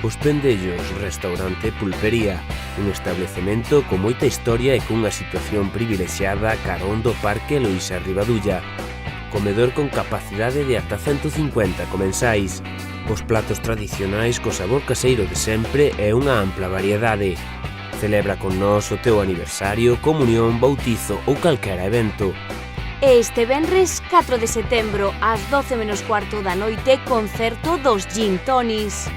Os Pendellos, restaurante e pulpería, un establecemento con moita historia e cunha situación privilexiada carón do Parque Eloísa Rivadulla. Comedor con capacidade de ata 150 comensais. Os platos tradicionais co sabor caseiro de sempre e unha ampla variedade. Celebra con nós o teu aniversario, comunión, bautizo ou calquera evento. Este venres 4 de setembro, ás 12 menos cuarto da noite, concerto dos Gin Tonis.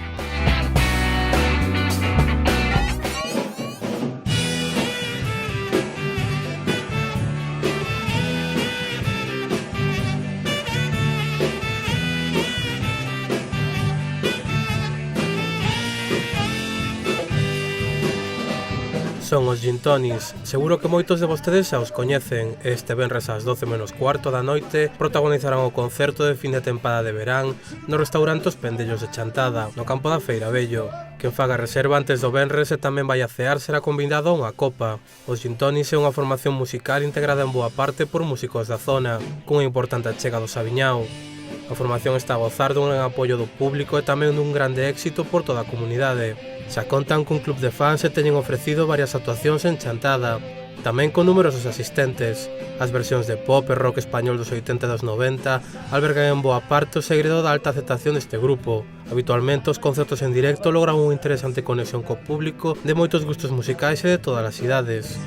Son os Gin Tonis. Seguro que moitos de vostedes xa os coñecen. Este venres ás 12 menos cuarto da noite protagonizarán o concerto de fin de tempada de verán no restaurante Os Pendellos de Chantada, no campo da Feira Vello. Quen faga reserva antes do venres e tamén vai a cear será convidado a unha copa. Os Gin Tonis é unha formación musical integrada en boa parte por músicos da zona, cunha importante achega do Sabiñao. A formación está a gozar dun gran apoio do público e tamén dun grande éxito por toda a comunidade. Xa contan cun club de fans e teñen ofrecido varias actuacións en Chantada, tamén con numerosos asistentes. As versións de pop e rock español dos 80 e dos 90 albergan en boa parte o segredo da alta aceptación deste grupo. Habitualmente os concertos en directo logran unha interesante conexión co público de moitos gustos musicais e de todas as idades.